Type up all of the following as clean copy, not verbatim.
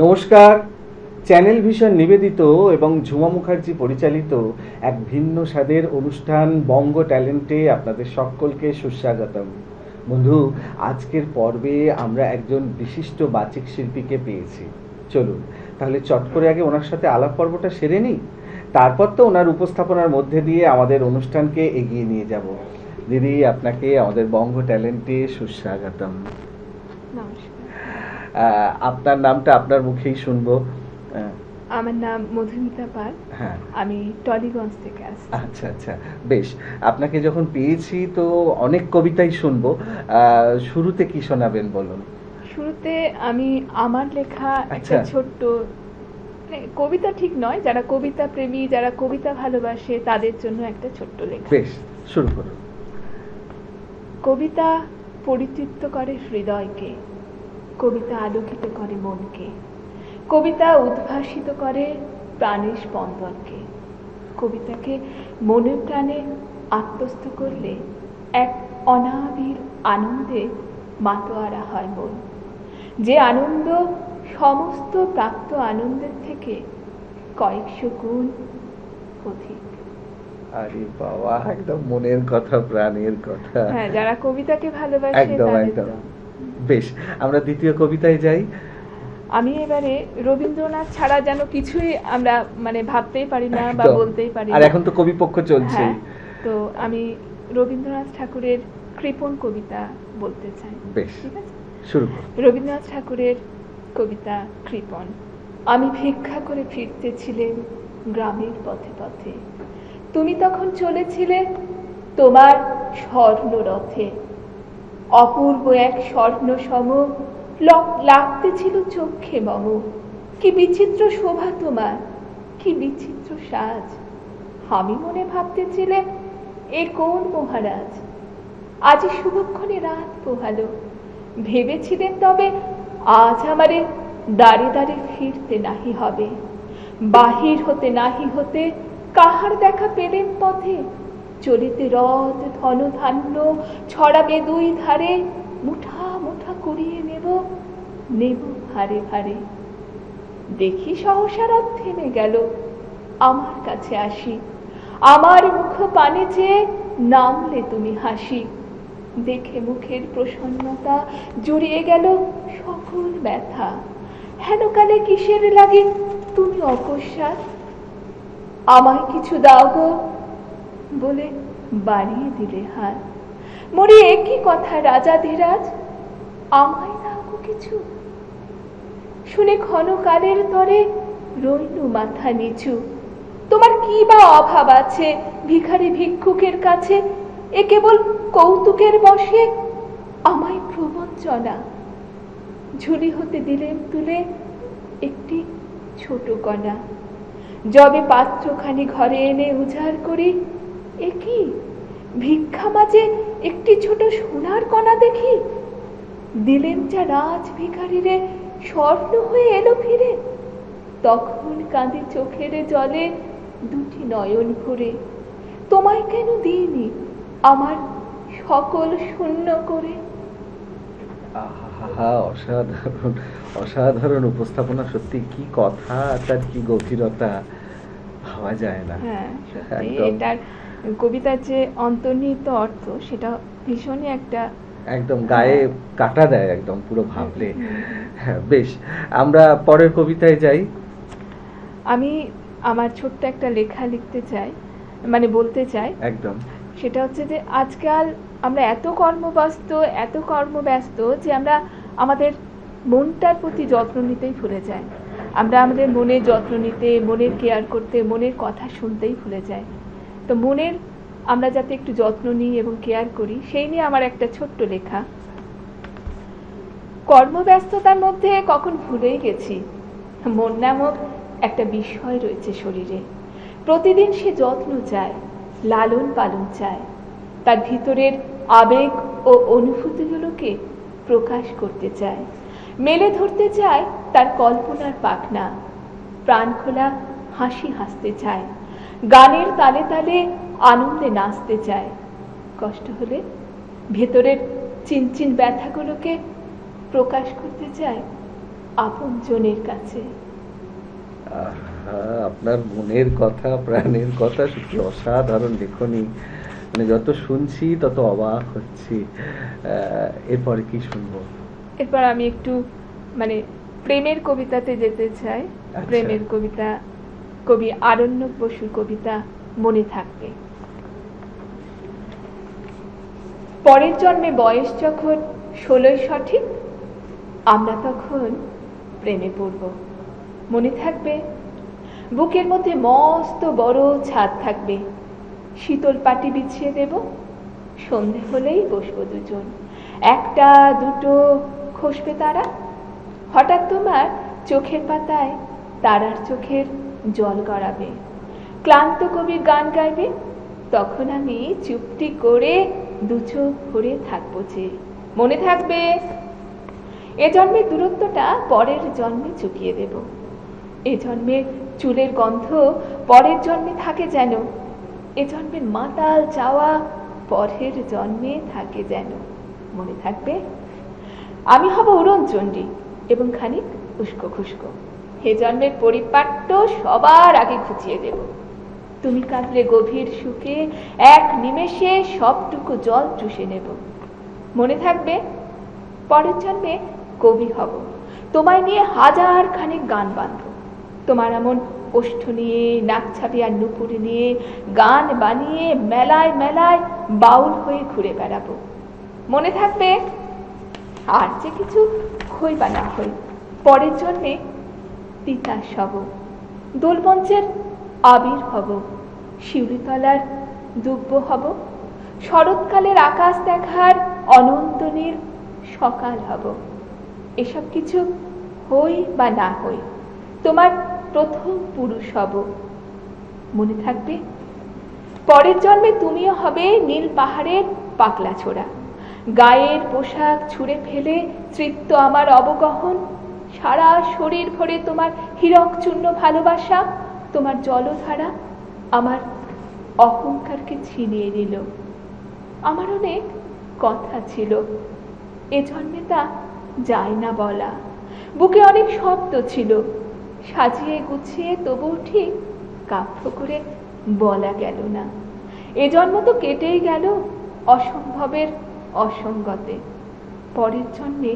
নমস্কার। Channel vision নিবেদিত এবং ঝুমা মুখার্জি পরিচালিত এক ভিন্ন স্বাদের অনুষ্ঠান বঙ্গ ট্যালেন্টে আপনাদের সকলকে সুস্বাগতম। বন্ধু, আজকের পর্বে আমরা একজন বিশিষ্ট বাচিক শিল্পীকে পেয়েছি। চলুন তাহলে চট করে আগে ওনার সাথে আলাপ পর্বটা সেরে নিই, তারপর তো ওনার উপস্থাপনার মধ্যে দিয়ে আমাদের অনুষ্ঠানকে এগিয়ে নিয়ে যাব। দিদি, আপনাকে আমাদের বঙ্গ ট্যালেন্টে সুস্বাগতম। নমস্কার। আপনার নামটা আপনার মুখেই শুনবো। আমার নাম মধুমিতা পাল। হ্যাঁ। আমি টলিগঞ্জ থেকে আসছি। আচ্ছা আচ্ছা, বেশ। আপনাকে যখন পেয়েছি তো অনেক কবিতাই শুনবো। শুরুতে কি শোনাবেন বলুন। শুরুতে আমি আমার লেখা একটা আচ্ছা। ছোট্ট, মানে কবিতা ঠিক নয়, যারা কবিতা প্রেমী, যারা কবিতা ভালোবাসে তাদের জন্য একটা ছোট্ট লেখা। বেশ, শুরু করুন। কবিতা পরিতৃপ্ত করে হৃদয়কে, কবিতা আলোকিত করে মনকে, কবিতা উদ্ভাসিত করে প্রাণের স্পন্দনকে। কবিতাকে মনে প্রাণে আত্মস্থ করলে এক অনাবিল আনন্দে মাতোয়ারা হয় মন, যে আনন্দ সমস্ত প্রাপ্ত আনন্দের থেকে কয়েকশো গুণ অধিক। আরে বাবা, একদম মনের কথা, প্রাণের কথা। হ্যাঁ, যারা কবিতাকে ভালোবাসে একদম তাদের একদম। তো। বেশ, আমরা দ্বিতীয় কবিতায় যাই। আমি এবারে রবীন্দ্রনাথ ছাড়া যেন কিছুই আমরা মানে ভাবতেই পারি না বা একদম। বলতেই পারি আর না। এখন তো কবিপক্ষ চলছে। হ্যাঁ, তো আমি রবীন্দ্রনাথ ঠাকুরের কৃপণ কবিতা বলতে চাই। বেশ, ঠিক আছে, শুরু করুন। রবীন্দ্রনাথ ঠাকুরের কবিতা কৃপণ। আমি ভিক্ষা করে ফিরতেছিলেন গ্রামের পথে পথে, তুমি তখন চলেছিলে তোমার স্বর্ণ রথে। অপূর্ব এক স্বর্ণ সম লাগতেছিল চক্ষে মম। কি বিচিত্র শোভা তোমার, কি বিচিত্র সাজ। আমি মনে ভাবতেছিলে এ কোন মহারাজ, আজি শুভক্ষণে রাত পোহালো। ভেবেছিলেন তবে আজ আমারে দাঁড়ে দাঁড়ে ফিরতে নাহি হবে, বাহির হতে নাহি হতে কাহার দেখা পেলেন পথে। চলিতে রথ ধন ধান্য ছড়াবে দুই ধারে, মুঠা মুঠা করিয়ে নেব নেব ভারে ভারে। দেখি সহসা রথ থেমে গেল, আমার কাছে আসি, আমার মুখ পানে চেয়ে নামলে তুমি হাসি। দেখে মুখের প্রসন্নতা জুড়িয়ে গেল সকল ব্যথা। হেনকালে কিসের লাগে তুমি অকস্মাৎ, আমায় কিছু দাও গো বলে বাড়িয়ে দিলে হাত। মরি একই কথা রাজা ধীরাজ, আমায় দাও গো কিছু। শুনে ক্ষণকালের তরে রইনু মাথা নিচু। তোমার কি বা অভাব আছে ভিখারি ভিক্ষুকের কাছে, এ কেবল কৌতুকের বসে আমায় প্রবঞ্চনা। ঝুলি হতে দিলেন তুলে একটি ছোট কণা, যবে পাত্রখানি ঘরে এনে উজাড় করি, এ কি ভিক্ষা মাঝে একটি ছোট সোনার কণা দেখি। দিলেন যা রাজ ভিখারিরে স্বর্ণ হয়ে এলো ফিরে। তখন কাঁদে চোখের জলে দুটি নয়ন ভরে, তোমায় কেন দিইনি আমার সকল শূন্য করে। আহা, অসাধারণ অসাধারণ উপস্থাপনা। সত্যি কি কথা, তার কি গভীরতা, ভাবা যায় না। হ্যাঁ, সত্যি একদম এটার কবিতার যে অন্তর্নিহিত অর্থ সেটা ভীষণই একটা একদম গায়ে কাটা দেয় একদম পুরো ভাবলে। হ্যাঁ, বেশ, আমরা পরের কবিতায় যাই। আমি আমার ছোট্ট একটা লেখা লিখতে চাই, মানে বলতে চাই। একদম। সেটা হচ্ছে যে আজকাল আমরা এত কর্মব্যস্ত যে আমরা আমাদের মনটার প্রতি যত্ন নিতেই ভুলে যাই। আমরা আমাদের মনের যত্ন নিতে, মনের কেয়ার করতে, মনের কথা শুনতেই ভুলে যাই। তো মনের আমরা যাতে একটু যত্ন নিই এবং কেয়ার করি, সেই নিয়ে আমার একটা ছোট্ট লেখা। কর্মব্যস্ততার মধ্যে কখন ভুলেই গেছি মন নামক একটা বিষয় রয়েছে শরীরে। প্রতিদিন সে যত্ন চায়, লালন পালন চায়, তার ভিতরের আবেগ ও অনুভূতিগুলোকে প্রকাশ করতে চায়, মেলে ধরতে চায় তার কল্পনার পাখনা, প্রাণ খোলা হাসি হাসতে চায়, গানের তালে তালে আনন্দে নাচতে চায়। কষ্ট হলে ভেতরের চিনচিন ব্যথাগুলোকে প্রকাশ করতে চায়, আপনজনের কাছে। আহা, আপনার মনের কথা, প্রাণের কথা সত্যি অসাধারণ লেখনী। মানে যত শুনছি তত অবাক হচ্ছি। এরপরে কি শুনবো? এরপর আমি একটু মানে প্রেমের কবিতাতে যেতে চাই। আচ্ছা। প্রেমের কবিতা, কবি আরণ্যক বসুর কবিতা মনে থাকবে। পরের জন্মে বয়স যখন 16 সঠিক, আমরা তখন প্রেমে পড়ব। মনে থাকবে? বুকের মধ্যে মস্ত বড় ছাদ থাকবে, শীতল পাটি বিছিয়ে দেব, সন্ধে হলেই বসবো দুজন, একটা দুটো খসবে তারা, হঠাৎ তোমার চোখের পাতায় তারার চোখের জল গড়াবে, ক্লান্ত কবির গান গাইবে, তখন আমি চুপটি করে দু চোখ ভরে থাকবো যে। মনে থাকবে? এ জন্মের দূরত্বটা পরের জন্মে চুকিয়ে দেব, এ জন্মের চুলের গন্ধ পরের জন্মে থাকে যেন, এ জন্মের মাতাল চাওয়া পরের জন্মে থাকে যেন। মনে থাকবে? আমি হব উড়নচণ্ডী এবং খানিক উস্কো খুস্কো, হে জন্মের পরিপাট্য সবার আগে ঘুচিয়ে দেব, তুমি কাঁদলে গভীর সুখে এক নিমেষে সবটুকু জল চুষে নেব। মনে থাকবে? পরের জন্মে কবি হব, তোমায় নিয়ে হাজার খানিক গান বাঁধব, তোমার এমন ওষ্ঠ নিয়ে, নাকছাবি আর নুপুর নিয়ে গান বানিয়ে মেলায় মেলায় বাউল হয়ে ঘুরে বেড়াবো। মনে থাকবে? আর যে কিছু হই বা না হই, পরের জন্মে তিতাস হব, দোলমঞ্চের আবির হব, শিউলিতলার দুব্য হব, শরৎকালের আকাশ দেখার অনন্ত নীল সকাল হব। এসব কিছু হই বা না হই, তোমার প্রথম পুরুষ হব। মনে থাকবে? পরের জন্মে তুমিও হবে নীল পাহাড়ের পাকলা ছোড়া, গায়ের পোশাক ছুঁড়ে ফেলে তৃপ্ত আমার অবগহন, সারা শরীর ভরে তোমার হীরক চূর্ণ ভালোবাসা, তোমার জলধারা আমার অহংকারকে ছিনিয়ে নিল। আমার অনেক কথা ছিল, এ জন্মে তা যায় না বলা, বুকে অনেক শব্দ ছিল, সাজিয়ে গুছিয়ে তবুও ঠিক কাব্য করে বলা গেল না। এ জন্ম তো কেটেই গেল অসম্ভবের অসঙ্গতে, পরের জন্মে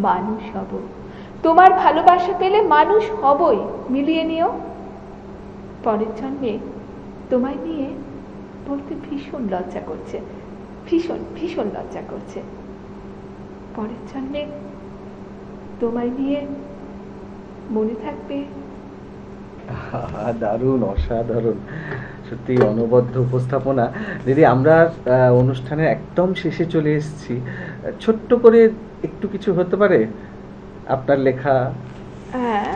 মানুষ হব, তোমার ভালোবাসা পেলে মানুষ হবই, মিলিয়ে নিও। পরের জন্মে তোমায় নিয়ে বলতে ভীষণ লজ্জা করছে, ভীষণ ভীষণ লজ্জা করছে। পরের জন্মে তোমায় নিয়ে মনে থাকবে? দারুণ, অসাধারণ, সত্যি অনবদ্য উপস্থাপনা। দিদি, আমরা অনুষ্ঠানের একদম শেষে চলে এসেছি। ছোট্ট করে একটু কিছু হতে পারে আপনার লেখা? হ্যাঁ,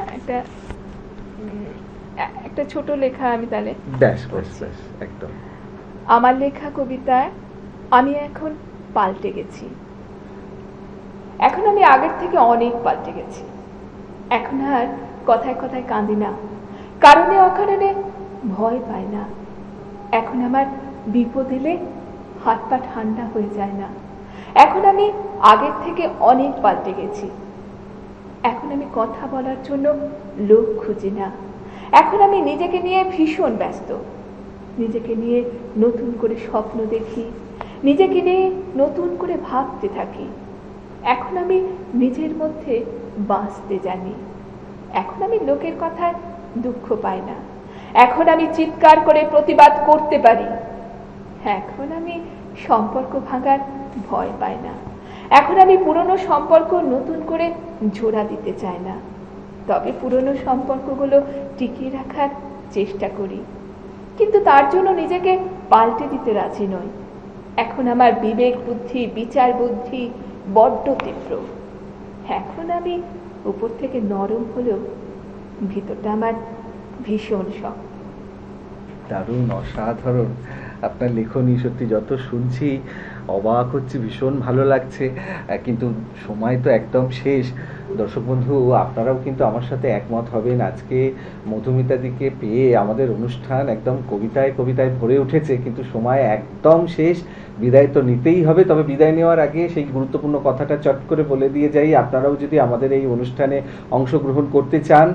একটা ছোট লেখা আমি তাহলে ব্যাস ব্যাস ব্যাস, একদম। আমার লেখা কবিতায় আমি এখন পাল্টে গেছি, এখন আমি আগের থেকে অনেক পাল্টে গেছি। এখন আর কথায় কথায় কাঁদি না, কারণে অকারণে ভয় পাই না। এখন আমার বিপদ এলে হাত পা ঠান্ডা হয়ে যায় না। এখন আমি আগের থেকে অনেক পাল্টে গেছি। এখন আমি কথা বলার জন্য লোক খুঁজি না। এখন আমি নিজেকে নিয়ে ভীষণ ব্যস্ত, নিজেকে নিয়ে নতুন করে স্বপ্ন দেখি, নিজেকে নিয়ে নতুন করে ভাবতে থাকি। এখন আমি নিজের মধ্যে বাঁচতে জানি। এখন আমি লোকের কথায় দুঃখ পাই না। এখন আমি চিৎকার করে প্রতিবাদ করতে পারি। এখন আমি সম্পর্ক ভাঙার ভয় পাই না। এখন আমি পুরনো সম্পর্ক নতুন করে জোড়া দিতে চাই না, তবে পুরনো সম্পর্কগুলো টিকিয়ে রাখার চেষ্টা করি, কিন্তু তার জন্য নিজেকে পাল্টে দিতে রাজি নই। এখন আমার বিবেক বুদ্ধি, বিচার বুদ্ধি বড্ড তীব্র। এখন আমি উপর থেকে নরম হলেও ভিতরটা আমার ভীষণ শক্ত। দারুণ, অসাধারণ আপনার লেখনী। সত্যি যত শুনছি অবাক হচ্ছি, ভীষণ ভালো লাগছে। কিন্তু সময় তো একদম শেষ। দর্শক বন্ধু, আপনারাও কিন্তু আমার সাথে একমত হবেন। আজকে মধুমিতাদিকে পেয়ে আমাদের অনুষ্ঠান একদম কবিতায় কবিতায় ভরে উঠেছে, কিন্তু সময় একদম শেষ। বিদায় তো নিতেই হবে, তবে বিদায় নেওয়ার আগে সেই গুরুত্বপূর্ণ কথাটা চট করে বলে দিয়ে যাই, আপনারাও যদি আমাদের এই অনুষ্ঠানে অংশগ্রহণ করতে চান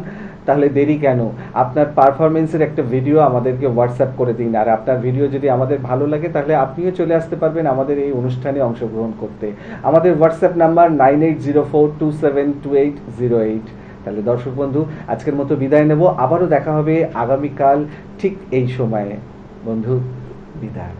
তাহলে দেরি কেন? আপনার পারফরমেন্সের একটা ভিডিও আমাদেরকে হোয়াটসঅ্যাপ করে দিন, আর আপনার ভিডিও যদি আমাদের ভালো লাগে তাহলে আপনিও চলে আসতে পারবেন আমাদের এই অনুষ্ঠানে অংশগ্রহণ করতে। আমাদের হোয়াটসঅ্যাপ নাম্বার 9804272808। তাহলে দর্শক বন্ধু, আজকের মতো বিদায় নেব, আবারও দেখা হবে আগামীকাল ঠিক এই সময়ে। বন্ধু, বিদায়।